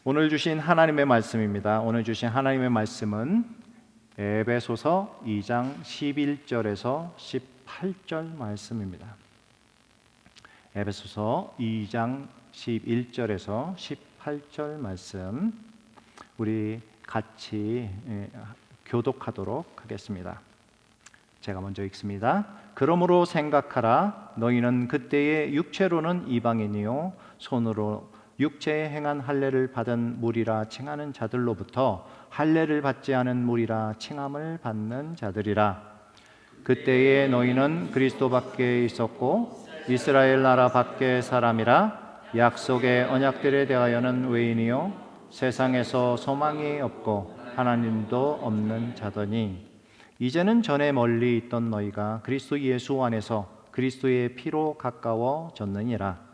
오늘 주신 하나님의 말씀입니다. 오늘 주신 하나님의 말씀은 에베소서 2장 11절에서 18절 말씀입니다. 에베소서 2장 11절에서 18절 말씀 우리 같이 교독하도록 하겠습니다. 제가 먼저 읽습니다. 그러므로 생각하라. 너희는 그때의 육체로는 이방인이요 손으로 육체에 행한 할례를 받은 무리라 칭하는 자들로부터 할례를 받지 않은 무리라 칭함을 받는 자들이라. 그때에 너희는 그리스도 밖에 있었고 이스라엘 나라 밖의 사람이라. 약속의 언약들에 대하여는 외인이요 세상에서 소망이 없고 하나님도 없는 자더니 이제는 전에 멀리 있던 너희가 그리스도 예수 안에서 그리스도의 피로 가까워졌느니라.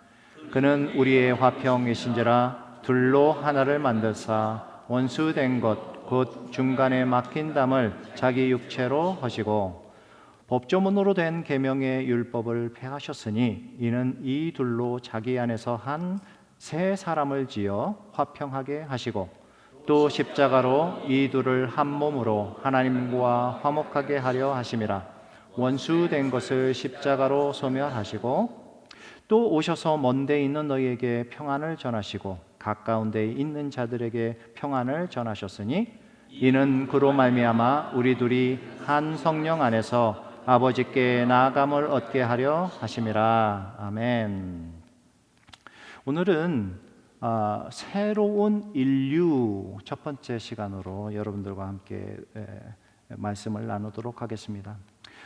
그는 우리의 화평이신지라 둘로 하나를 만드사 원수된 것 곧 중간에 막힌 담을 자기 육체로 하시고 법조문으로 된 계명의 율법을 폐하셨으니 이는 이 둘로 자기 안에서 한 새 사람을 지어 화평하게 하시고 또 십자가로 이 둘을 한 몸으로 하나님과 화목하게 하려 하심이라. 원수된 것을 십자가로 소멸하시고 또 오셔서 먼데 있는 너희에게 평안을 전하시고 가까운 데 있는 자들에게 평안을 전하셨으니 이는 그로 말미암아 우리 둘이 한 성령 안에서 아버지께 나아감을 얻게 하려 하심이라. 아멘. 오늘은 새로운 인류 첫 번째 시간으로 여러분들과 함께 말씀을 나누도록 하겠습니다.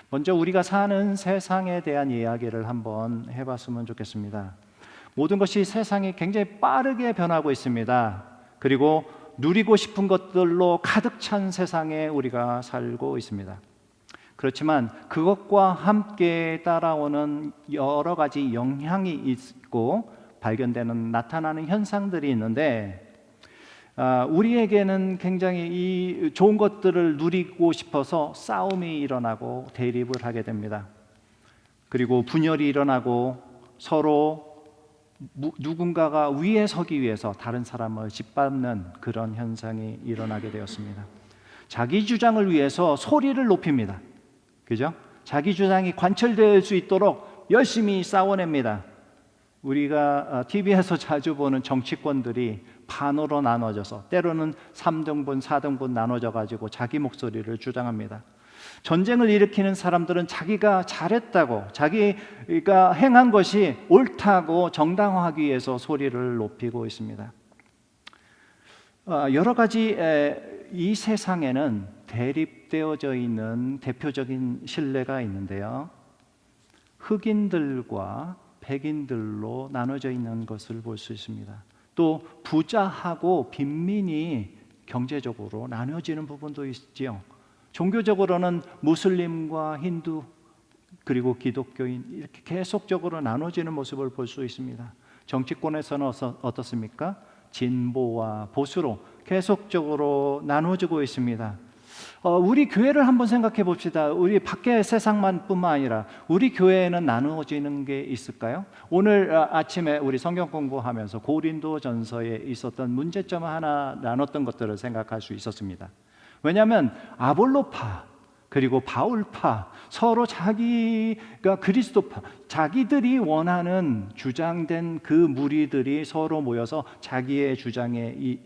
먼저 우리가 사는 세상에 대한 이야기를 한번 해봤으면 좋겠습니다. 모든 것이 세상이 굉장히 빠르게 변하고 있습니다. 그리고 누리고 싶은 것들로 가득 찬 세상에 우리가 살고 있습니다. 그렇지만 그것과 함께 따라오는 여러 가지 영향이 있고 발견되는 나타나는 현상들이 있는데 우리에게는 굉장히 이 좋은 것들을 누리고 싶어서 싸움이 일어나고 대립을 하게 됩니다. 그리고 분열이 일어나고 서로 누군가가 위에 서기 위해서 다른 사람을 짓밟는 그런 현상이 일어나게 되었습니다. 자기 주장을 위해서 소리를 높입니다. 그죠? 자기 주장이 관철될 수 있도록 열심히 싸워냅니다. 우리가 TV에서 자주 보는 정치권들이 반으로 나눠져서 때로는 3등분, 4등분 나눠져 가지고 자기 목소리를 주장합니다. 전쟁을 일으키는 사람들은 자기가 잘했다고, 자기가 행한 것이 옳다고 정당화하기 위해서 소리를 높이고 있습니다. 여러 가지 이 세상에는 대립되어져 있는 대표적인 신뢰가 있는데요. 흑인들과 백인들로 나눠져 있는 것을 볼 수 있습니다. 또 부자하고 빈민이 경제적으로 나눠지는 부분도 있지요. 종교적으로는 무슬림과 힌두 그리고 기독교인 이렇게 계속적으로 나눠지는 모습을 볼 수 있습니다. 정치권에서는 어떻습니까? 진보와 보수로 계속적으로 나눠지고 있습니다. 우리 교회를 한번 생각해 봅시다. 우리 밖의 세상만 뿐만 아니라 우리 교회에는 나누어지는 게 있을까요? 오늘 아침에 우리 성경 공부하면서 고린도전서에 있었던 문제점 하나 나눴던 것들을 생각할 수 있었습니다. 왜냐하면 아볼로파 그리고 바울파 서로 자기가 그리스도파 자기들이 원하는 주장된 그 무리들이 서로 모여서 자기의 주장의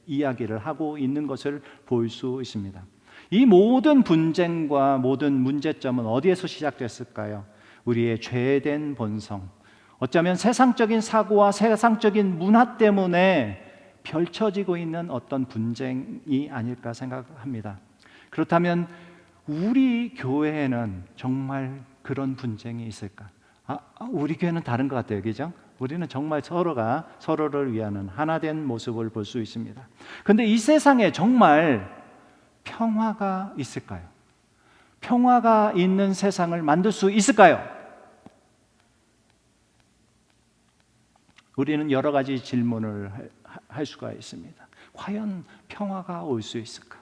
이야기를 하고 있는 것을 볼 수 있습니다. 이 모든 분쟁과 모든 문제점은 어디에서 시작됐을까요? 우리의 죄된 본성, 어쩌면 세상적인 사고와 세상적인 문화 때문에 펼쳐지고 있는 어떤 분쟁이 아닐까 생각합니다. 그렇다면 우리 교회에는 정말 그런 분쟁이 있을까? 우리 교회는 다른 것 같아요, 그죠? 우리는 정말 서로가 서로를 위하는 하나된 모습을 볼 수 있습니다. 그런데 이 세상에 정말 평화가 있을까요? 평화가 있는 세상을 만들 수 있을까요? 우리는 여러 가지 질문을 할 수가 있습니다. 과연 평화가 올 수 있을까?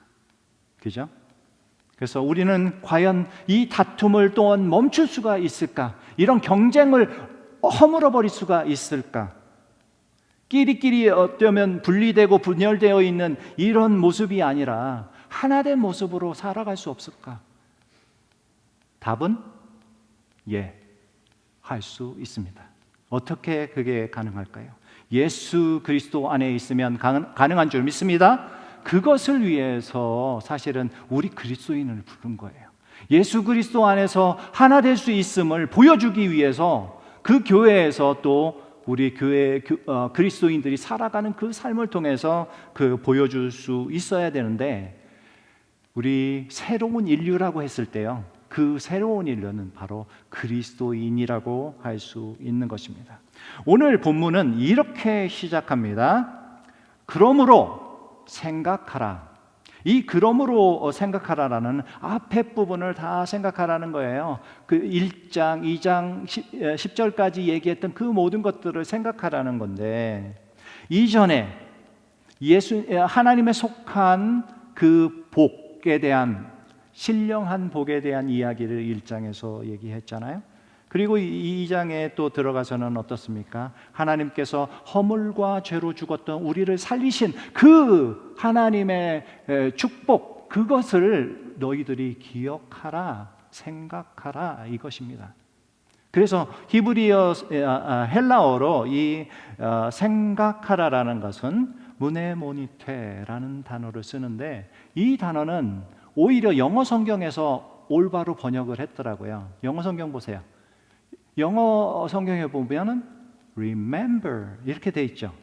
그죠? 그래서 우리는 과연 이 다툼을 또한 멈출 수가 있을까? 이런 경쟁을 허물어 버릴 수가 있을까? 끼리끼리 어쩌면 분리되고 분열되어 있는 이런 모습이 아니라 하나된 모습으로 살아갈 수 없을까? 답은 예, 할 수 있습니다. 어떻게 그게 가능할까요? 예수 그리스도 안에 있으면 가능한 줄 믿습니다. 그것을 위해서 사실은 우리 그리스도인을 부른 거예요. 예수 그리스도 안에서 하나 될 수 있음을 보여주기 위해서 그 교회에서 또 우리 교회 그리스도인들이 살아가는 그 삶을 통해서 그 보여줄 수 있어야 되는데, 우리 새로운 인류라고 했을 때요, 그 새로운 인류는 바로 그리스도인이라고 할 수 있는 것입니다. 오늘 본문은 이렇게 시작합니다. 그러므로 생각하라. 이 그러므로 생각하라라는 앞에 부분을 다 생각하라는 거예요. 그 1장, 2장, 10절까지 얘기했던 그 모든 것들을 생각하라는 건데, 이전에 하나님에 속한 그 복에 대한, 신령한 복에 대한 이야기를 1장에서 얘기했잖아요. 그리고 2장에 또 들어가서는 어떻습니까? 하나님께서 허물과 죄로 죽었던 우리를 살리신 그 하나님의 축복, 그것을 너희들이 기억하라, 생각하라, 이것입니다. 그래서 히브리어 헬라어로 이 생각하라라는 것은 무네모니테라는 단어를 쓰는데, 이 단어는 오히려 영어 성경에서 올바로 번역을 했더라고요. 영어 성경 보세요. 영어 성경에 보면은 remember 이렇게 돼 있죠.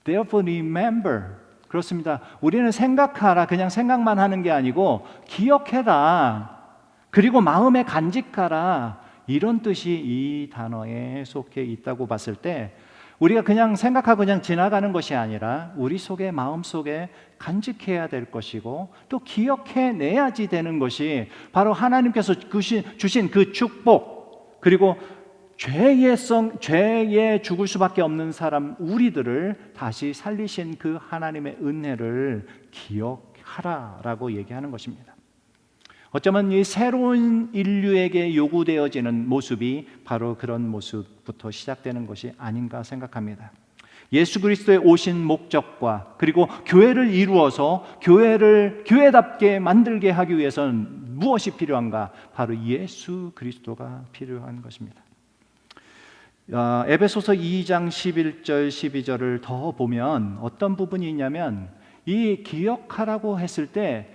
Therefore remember. 그렇습니다. 우리는 생각하라, 그냥 생각만 하는 게 아니고 기억해라, 그리고 마음에 간직하라, 이런 뜻이 이 단어에 속해 있다고 봤을 때, 우리가 그냥 생각하고 그냥 지나가는 것이 아니라 우리 속에, 마음 속에 간직해야 될 것이고 또 기억해내야지 되는 것이 바로 하나님께서 주신 그 축복, 그리고 죄에 죽을 수밖에 없는 사람 우리들을 다시 살리신 그 하나님의 은혜를 기억하라라고 얘기하는 것입니다. 어쩌면 이 새로운 인류에게 요구되어지는 모습이 바로 그런 모습부터 시작되는 것이 아닌가 생각합니다. 예수 그리스도의 오신 목적과 그리고 교회를 이루어서 교회를 교회답게 만들게 하기 위해서는 무엇이 필요한가? 바로 예수 그리스도가 필요한 것입니다. 에베소서 2장 11절 12절을 더 보면 어떤 부분이 있냐면, 이 기억하라고 했을 때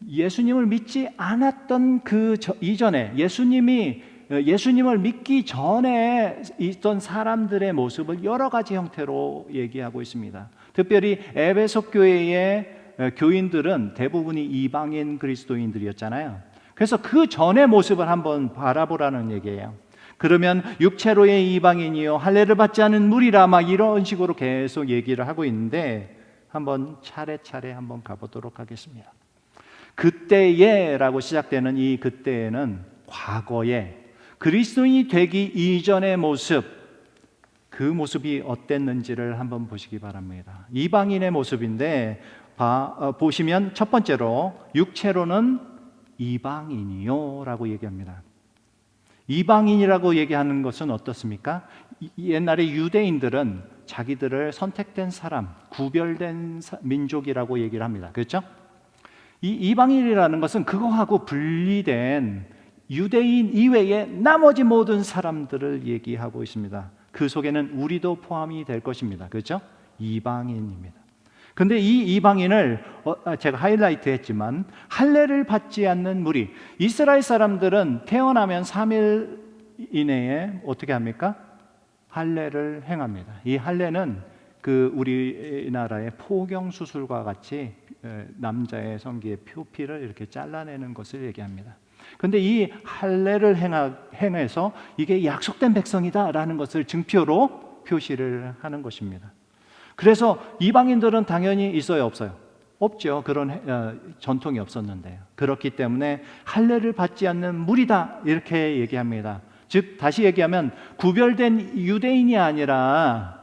예수님을 믿지 않았던 그 이전에, 예수님을 믿기 전에 있던 사람들의 모습을 여러 가지 형태로 얘기하고 있습니다. 특별히 에베소 교회의 교인들은 대부분이 이방인 그리스도인들이었잖아요. 그래서 그 전의 모습을 한번 바라보라는 얘기예요. 그러면 육체로의 이방인이요 할례를 받지 않은 무리라, 막 이런 식으로 계속 얘기를 하고 있는데, 한번 차례차례 한번 가보도록 하겠습니다. 그때에라고 시작되는 이 그때에는 과거에 그리스도인이 되기 이전의 모습, 그 모습이 어땠는지를 한번 보시기 바랍니다. 이방인의 모습인데 보시면 첫 번째로 육체로는 이방인이요 라고 얘기합니다. 이방인이라고 얘기하는 것은 어떻습니까? 옛날에 유대인들은 자기들을 선택된 사람, 구별된 민족이라고 얘기를 합니다. 그렇죠? 이 이방인이라는 것은 그거하고 분리된 유대인 이외의 나머지 모든 사람들을 얘기하고 있습니다. 그 속에는 우리도 포함이 될 것입니다. 그렇죠? 이방인입니다. 근데 이 이방인을 제가 하이라이트 했지만, 할례를 받지 않는 무리, 이스라엘 사람들은 태어나면 3일 이내에 어떻게 합니까? 할례를 행합니다. 이 할례는 그 우리나라의 포경 수술과 같이 남자의 성기의 표피를 이렇게 잘라내는 것을 얘기합니다. 그런데 이 할례를 행해서 이게 약속된 백성이다라는 것을 증표로 표시를 하는 것입니다. 그래서 이방인들은 당연히 있어요, 없어요? 없죠. 그런 전통이 없었는데요. 그렇기 때문에 할례를 받지 않는 무리다 이렇게 얘기합니다. 즉 다시 얘기하면 구별된 유대인이 아니라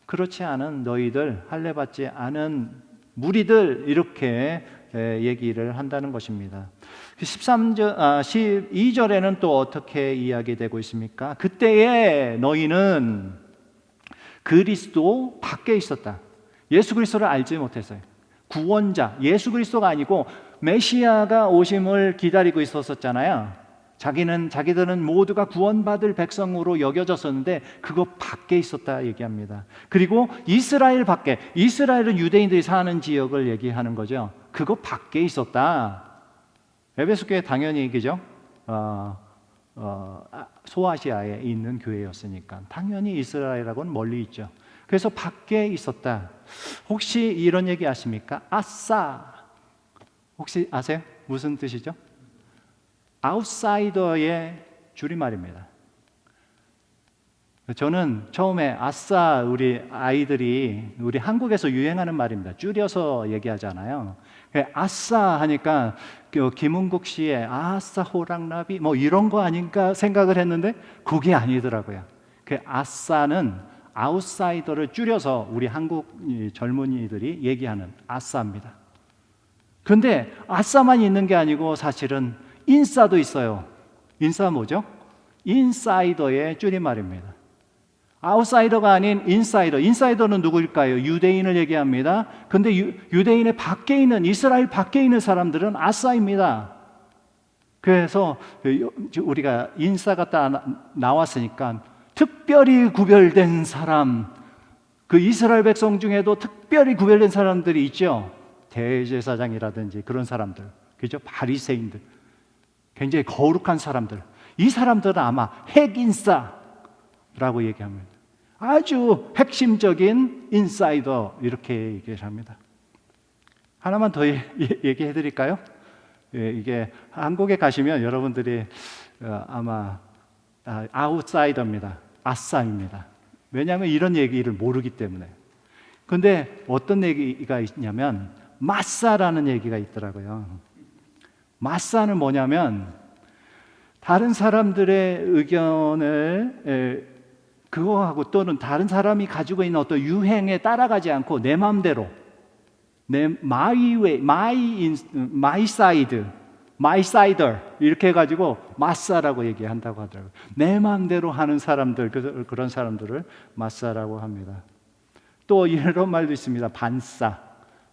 그렇지 않은 너희들, 할례 받지 않은 무리들, 이렇게 얘기를 한다는 것입니다. 12절에는 또 어떻게 이야기되고 있습니까? 그때에 너희는 그리스도 밖에 있었다. 예수 그리스도를 알지 못했어요. 구원자, 예수 그리스도가 아니고 메시아가 오심을 기다리고 있었잖아요. 자기들은 모두가 구원받을 백성으로 여겨졌었는데 그거 밖에 있었다 얘기합니다. 그리고 이스라엘 밖에, 이스라엘은 유대인들이 사는 지역을 얘기하는 거죠. 그거 밖에 있었다. 에베소 교회 당연히 그죠? 소아시아에 있는 교회였으니까 당연히 이스라엘하고는 멀리 있죠. 그래서 밖에 있었다. 혹시 이런 얘기 아십니까? 아싸. 혹시 아세요? 무슨 뜻이죠? 아웃사이더의 줄임말입니다. 저는 처음에 아싸, 우리 아이들이 우리 한국에서 유행하는 말입니다. 줄여서 얘기하잖아요. 아싸 하니까 김은국 씨의 아싸 호랑나비 뭐 이런 거 아닌가 생각을 했는데 그게 아니더라고요. 그 아싸는 아웃사이더를 줄여서 우리 한국 젊은이들이 얘기하는 아싸입니다. 그런데 아싸만 있는 게 아니고 사실은 인싸도 있어요. 인싸 뭐죠? 인사이더의 줄임말입니다. 아웃사이더가 아닌 인사이더. 인사이더는 누구일까요? 유대인을 얘기합니다. 그런데 유대인의 밖에 있는, 이스라엘 밖에 있는 사람들은 아싸입니다. 그래서 우리가 인싸가 딱 나왔으니까 특별히 구별된 사람, 그 이스라엘 백성 중에도 특별히 구별된 사람들이 있죠. 대제사장이라든지 그런 사람들, 그죠? 바리새인들, 굉장히 거룩한 사람들. 이 사람들은 아마 핵인싸라고 얘기합니다. 아주 핵심적인 인사이더 이렇게 얘기를 합니다. 하나만 더 얘기해 드릴까요? 이게 한국에 가시면 여러분들이 아마 아웃사이더입니다. 아싸입니다. 왜냐하면 이런 얘기를 모르기 때문에. 근데 어떤 얘기가 있냐면 마싸라는 얘기가 있더라고요. 마싸는 뭐냐면 다른 사람들의 의견을 그거하고 또는 다른 사람이 가지고 있는 어떤 유행에 따라가지 않고 내 마음대로 내 my way, my side, my sider 이렇게 해가지고 마싸라고 얘기한다고 하더라고요. 내 마음대로 하는 사람들, 그런 사람들을 마싸라고 합니다. 또 이런 말도 있습니다. 반싸.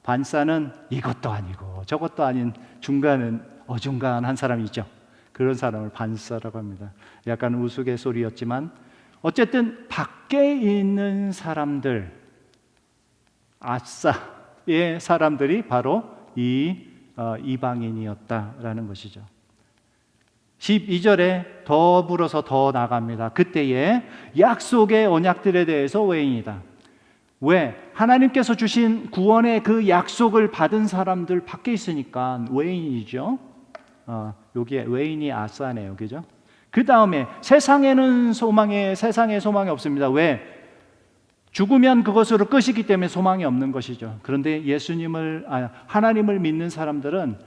반싸는 이것도 아니고 저것도 아닌 중간은 어중간한 사람이 있죠. 그런 사람을 반싸라고 합니다. 약간 우스갯소리였지만 어쨌든 밖에 있는 사람들, 아싸의 사람들이 바로 이 이방인이었다라는 것이죠. 12절에 더불어서 더 나갑니다. 그때에 약속의 언약들에 대해서 외인이다. 왜? 하나님께서 주신 구원의 그 약속을 받은 사람들 밖에 있으니까 외인이죠. 여기에 외인이 아싸네요. 그죠? 그 다음에 세상에 소망이 없습니다. 왜? 죽으면 그것으로 끝이기 때문에 소망이 없는 것이죠. 그런데 하나님을 믿는 사람들은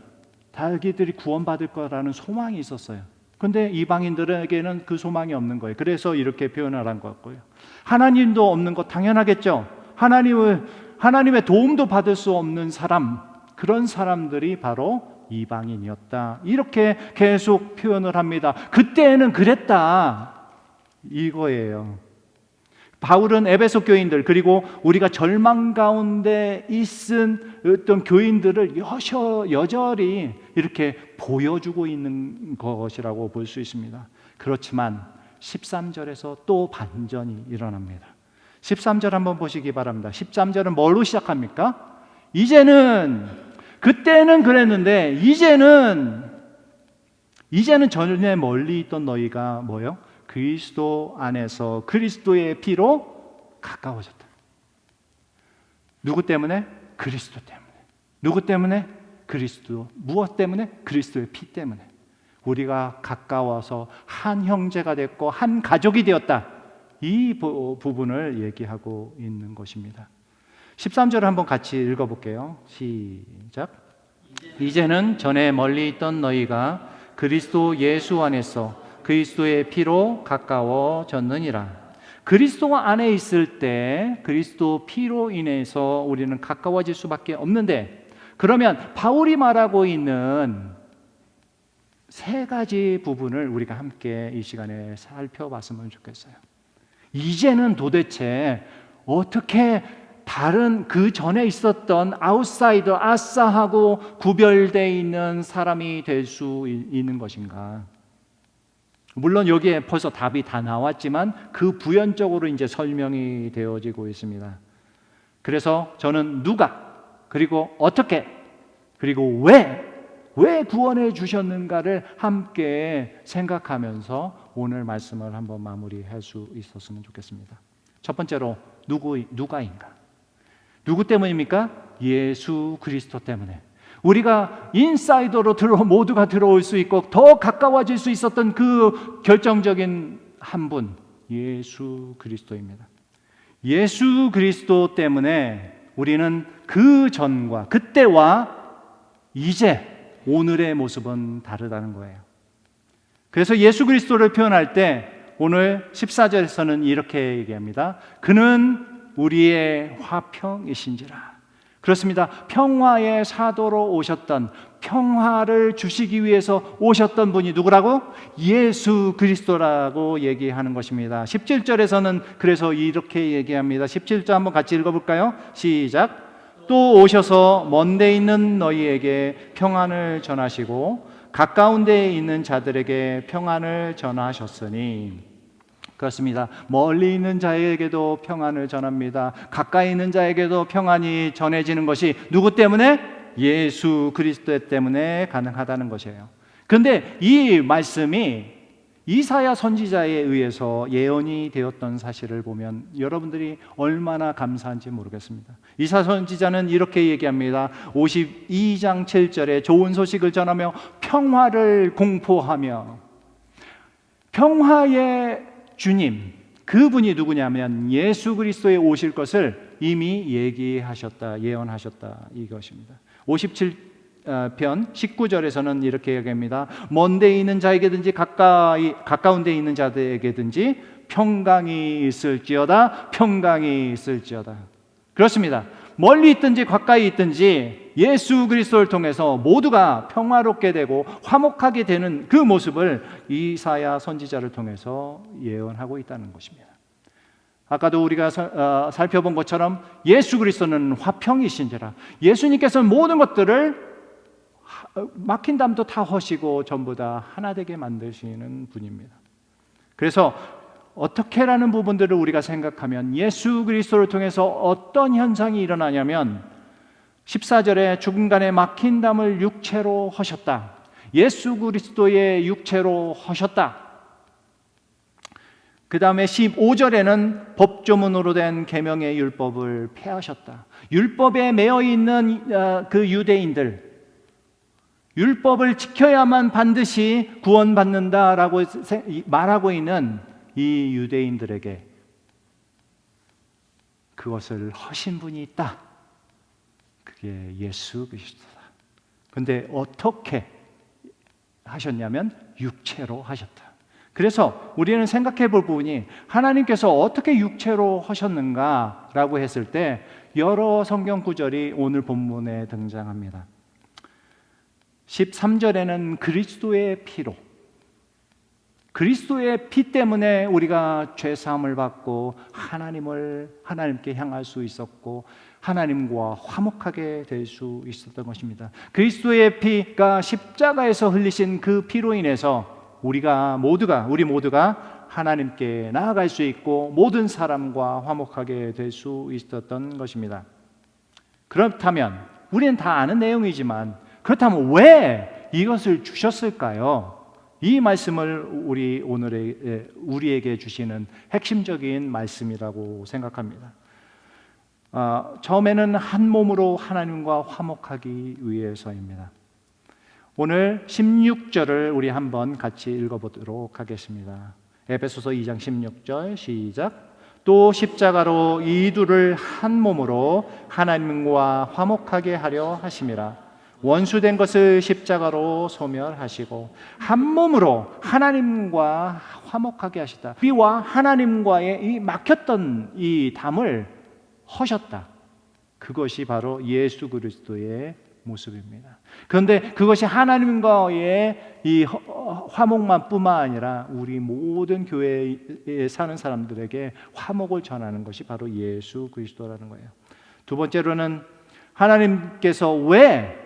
자기들이 구원받을 거라는 소망이 있었어요. 그런데 이방인들에게는 그 소망이 없는 거예요. 그래서 이렇게 표현을 한 것 같고요. 하나님도 없는 것 당연하겠죠. 하나님의 도움도 받을 수 없는 사람, 그런 사람들이 바로 이방인이었다. 이렇게 계속 표현을 합니다. 그때는 그랬다. 이거예요. 바울은 에베소 교인들 그리고 우리가 절망 가운데 있은 어떤 교인들을 여전히 이렇게 보여주고 있는 것이라고 볼 수 있습니다. 그렇지만 13절에서 또 반전이 일어납니다. 13절 한번 보시기 바랍니다. 13절은 뭘로 시작합니까? 그때는 그랬는데 이제는 전에 멀리 있던 너희가 뭐요? 그리스도 안에서 그리스도의 피로 가까워졌다. 누구 때문에? 그리스도 때문에. 누구 때문에? 그리스도. 무엇 때문에? 그리스도의 피 때문에. 우리가 가까워서 한 형제가 됐고 한 가족이 되었다. 이 부분을 얘기하고 있는 것입니다. 13절을 한번 같이 읽어볼게요. 시작. 이제는 전에 멀리 있던 너희가 그리스도 예수 안에서 그리스도의 피로 가까워졌느니라. 그리스도 안에 있을 때 그리스도 피로 인해서 우리는 가까워질 수밖에 없는데, 그러면 바울이 말하고 있는 세 가지 부분을 우리가 함께 이 시간에 살펴봤으면 좋겠어요. 이제는 도대체 어떻게 다른 그 전에 있었던 아웃사이더, 아싸하고 구별되어 있는 사람이 될 수 있는 것인가? 물론 여기에 벌써 답이 다 나왔지만 그 부연적으로 이제 설명이 되어지고 있습니다. 그래서 저는 누가, 그리고 어떻게, 그리고 왜 구원해 주셨는가를 함께 생각하면서 오늘 말씀을 한번 마무리할 수 있었으면 좋겠습니다. 첫 번째로 누가인가? 누구 때문입니까? 예수 그리스도 때문에. 우리가 인사이더로 모두가 들어올 수 있고 더 가까워질 수 있었던 그 결정적인 한 분, 예수 그리스도입니다. 예수 그리스도 때문에 우리는 그 전과 그때와 이제 오늘의 모습은 다르다는 거예요. 그래서 예수 그리스도를 표현할 때 오늘 14절에서는 이렇게 얘기합니다. 그는 우리의 화평이신지라. 그렇습니다. 평화의 사도로 오셨던, 평화를 주시기 위해서 오셨던 분이 누구라고? 예수 그리스도라고 얘기하는 것입니다. 17절에서는 그래서 이렇게 얘기합니다. 17절 한번 같이 읽어볼까요? 시작. 또 오셔서 먼 데 있는 너희에게 평안을 전하시고 가까운 데에 있는 자들에게 평안을 전하셨으니. 그렇습니다. 멀리 있는 자에게도 평안을 전합니다. 가까이 있는 자에게도 평안이 전해지는 것이 누구 때문에? 예수 그리스도 때문에 가능하다는 것이에요. 그런데 이 말씀이 이사야 선지자에 의해서 예언이 되었던 사실을 보면 여러분들이 얼마나 감사한지 모르겠습니다. 이사야 선지자는 이렇게 얘기합니다. 52장 7절에 좋은 소식을 전하며 평화를 공포하며, 평화의 주님, 그분이 누구냐면 예수 그리스도에 오실 것을 이미 얘기하셨다, 예언하셨다, 이것입니다. 57편 19절에서는 이렇게 얘기합니다. 먼 데 있는 자에게든지 가까운 데 있는 자들에게든지 평강이 있을지어다, 평강이 있을지어다. 그렇습니다. 멀리 있든지 가까이 있든지 예수 그리스도를 통해서 모두가 평화롭게 되고 화목하게 되는 그 모습을 이사야 선지자를 통해서 예언하고 있다는 것입니다. 아까도 우리가 살펴본 것처럼 예수 그리스도는 화평이신지라. 예수님께서는 모든 것들을 막힌 담도 다 허시고 전부 다 하나 되게 만드시는 분입니다. 그래서 어떻게라는 부분들을 우리가 생각하면 예수 그리스도를 통해서 어떤 현상이 일어나냐면 14절에 죽음간에 막힌 담을 육체로 허셨다. 예수 그리스도의 육체로 허셨다. 그 다음에 15절에는 법조문으로 된 계명의 율법을 폐하셨다. 율법에 매여 있는 그 유대인들, 율법을 지켜야만 반드시 구원받는다라고 말하고 있는 이 유대인들에게 그것을 하신 분이 있다. 그게 예수 그리스도다. 그런데 어떻게 하셨냐면 육체로 하셨다. 그래서 우리는 생각해 볼 부분이 하나님께서 어떻게 육체로 하셨는가라고 했을 때 여러 성경 구절이 오늘 본문에 등장합니다. 13절에는 그리스도의 피로, 그리스도의 피 때문에 우리가 죄 사함을 받고 하나님께 향할 수 있었고 하나님과 화목하게 될 수 있었던 것입니다. 그리스도의 피가 십자가에서 흘리신 그 피로 인해서 우리 모두가 하나님께 나아갈 수 있고 모든 사람과 화목하게 될 수 있었던 것입니다. 그렇다면 우리는 다 아는 내용이지만 그렇다면 왜 이것을 주셨을까요? 이 말씀을 우리에게 주시는 핵심적인 말씀이라고 생각합니다. 처음에는 한 몸으로 하나님과 화목하기 위해서입니다. 오늘 16절을 우리 한번 같이 읽어보도록 하겠습니다. 에베소서 2장 16절 시작. 또 십자가로 이 둘을 한 몸으로 하나님과 화목하게 하려 하심이라. 원수된 것을 십자가로 소멸하시고 한 몸으로 하나님과 화목하게 하시다. 우리와 하나님과의 이 막혔던 이 담을 허셨다. 그것이 바로 예수 그리스도의 모습입니다. 그런데 그것이 하나님과의 이 화목만 뿐만 아니라 우리 모든 교회에 사는 사람들에게 화목을 전하는 것이 바로 예수 그리스도라는 거예요. 두 번째로는 하나님께서 왜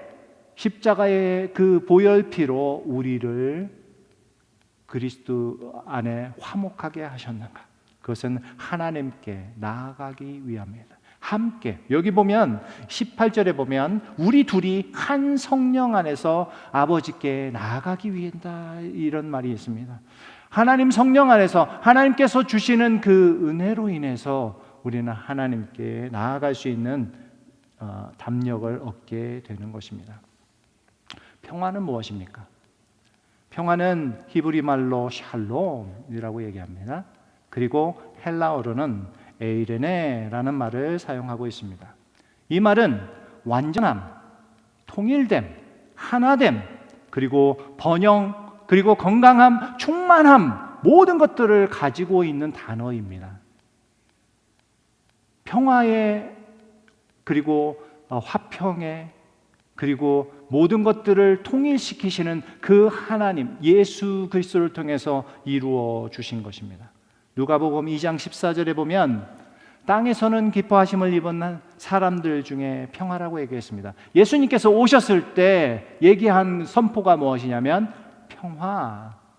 십자가의 그 보혈피로 우리를 그리스도 안에 화목하게 하셨는가? 그것은 하나님께 나아가기 위함입니다. 함께, 여기 보면 18절에 보면 우리 둘이 한 성령 안에서 아버지께 나아가기 위한다, 이런 말이 있습니다. 하나님 성령 안에서 하나님께서 주시는 그 은혜로 인해서 우리는 하나님께 나아갈 수 있는 담력을 얻게 되는 것입니다. 평화는 무엇입니까? 평화는 히브리 말로 샬롬이라고 얘기합니다. 그리고 헬라어로는 에이레네라는 말을 사용하고 있습니다. 이 말은 완전함, 통일됨, 하나됨, 그리고 번영, 그리고 건강함, 충만함, 모든 것들을 가지고 있는 단어입니다. 평화에, 그리고 화평에, 그리고 모든 것들을 통일시키시는 그 하나님, 예수 그리스도를 통해서 이루어 주신 것입니다. 누가복음 2장 14절에 보면 땅에서는 기뻐하심을 입은 사람들 중에 평화라고 얘기했습니다. 예수님께서 오셨을 때 얘기한 선포가 무엇이냐면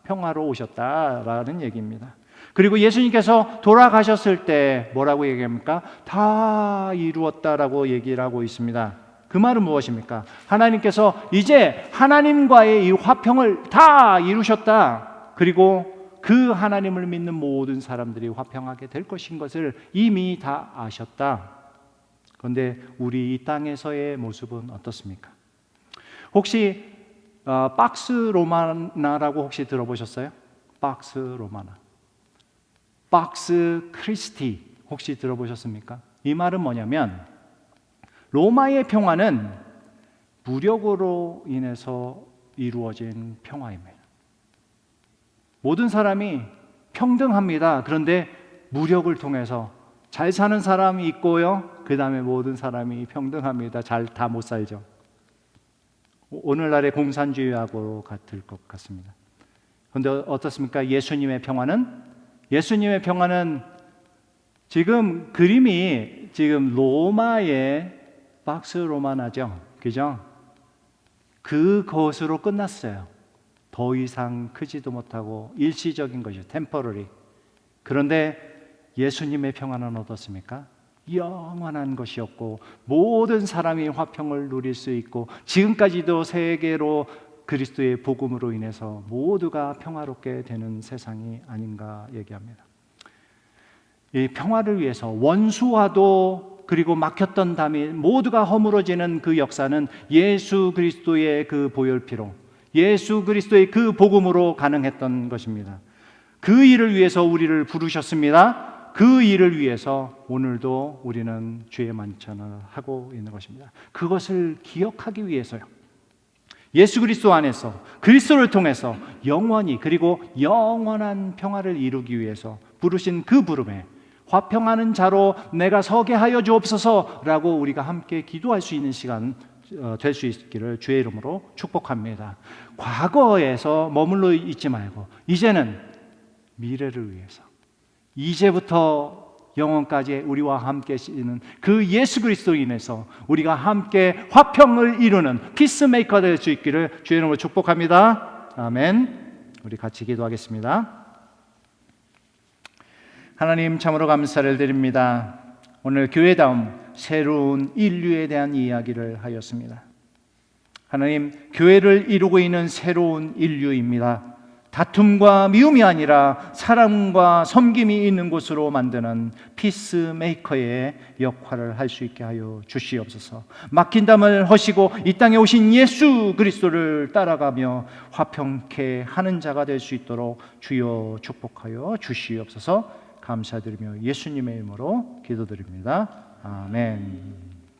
평화로 오셨다라는 얘기입니다. 그리고 예수님께서 돌아가셨을 때 뭐라고 얘기합니까? 다 이루었다라고 얘기를 하고 있습니다. 그 말은 무엇입니까? 하나님께서 이제 하나님과의 이 화평을 다 이루셨다. 그리고 그 하나님을 믿는 모든 사람들이 화평하게 될 것인 것을 이미 다 아셨다. 그런데 우리 이 땅에서의 모습은 어떻습니까? 혹시 박스 로마나라고 혹시 들어보셨어요? 박스 로마나, 박스 크리스티 혹시 들어보셨습니까? 이 말은 뭐냐면 로마의 평화는 무력으로 인해서 이루어진 평화입니다. 모든 사람이 평등합니다. 그런데 무력을 통해서 잘 사는 사람이 있고요, 그 다음에 모든 사람이 평등합니다. 잘 다 못 살죠. 오늘날의 공산주의하고 같을 것 같습니다. 그런데 어떻습니까? 예수님의 평화는 지금 그림이 지금 로마의 박스 로마나죠, 그죠? 그것으로 끝났어요. 더 이상 크지도 못하고 일시적인 것이죠. 템퍼러리. 그런데 예수님의 평화는 어떻습니까? 영원한 것이었고 모든 사람이 화평을 누릴 수 있고 지금까지도 세계로 그리스도의 복음으로 인해서 모두가 평화롭게 되는 세상이 아닌가 얘기합니다. 이 평화를 위해서 원수와도 그리고 막혔던 담이 모두가 허물어지는 그 역사는 예수 그리스도의 그 보혈피로, 예수 그리스도의 그 복음으로 가능했던 것입니다. 그 일을 위해서 우리를 부르셨습니다. 그 일을 위해서 오늘도 우리는 주의 만찬을 하고 있는 것입니다. 그것을 기억하기 위해서요. 예수 그리스도 안에서 그리스도를 통해서 영원히 그리고 영원한 평화를 이루기 위해서 부르신 그 부름에 화평하는 자로 내가 서게 하여 주옵소서라고 우리가 함께 기도할 수 있는 시간 될 수 있기를 주의 이름으로 축복합니다. 과거에서 머물러 있지 말고 이제는 미래를 위해서, 이제부터 영원까지 우리와 함께 계시는 그 예수 그리스도로 인해서 우리가 함께 화평을 이루는 피스메이커 될 수 있기를 주의 이름으로 축복합니다. 아멘. 우리 같이 기도하겠습니다. 하나님, 참으로 감사를 드립니다. 오늘 교회다움 새로운 인류에 대한 이야기를 하였습니다. 하나님, 교회를 이루고 있는 새로운 인류입니다. 다툼과 미움이 아니라 사랑과 섬김이 있는 곳으로 만드는 피스메이커의 역할을 할 수 있게 하여 주시옵소서. 막힌 담을 허시고 이 땅에 오신 예수 그리스도를 따라가며 화평케 하는 자가 될 수 있도록 주여 축복하여 주시옵소서. 감사드리며 예수님의 이름으로 기도드립니다. 아멘.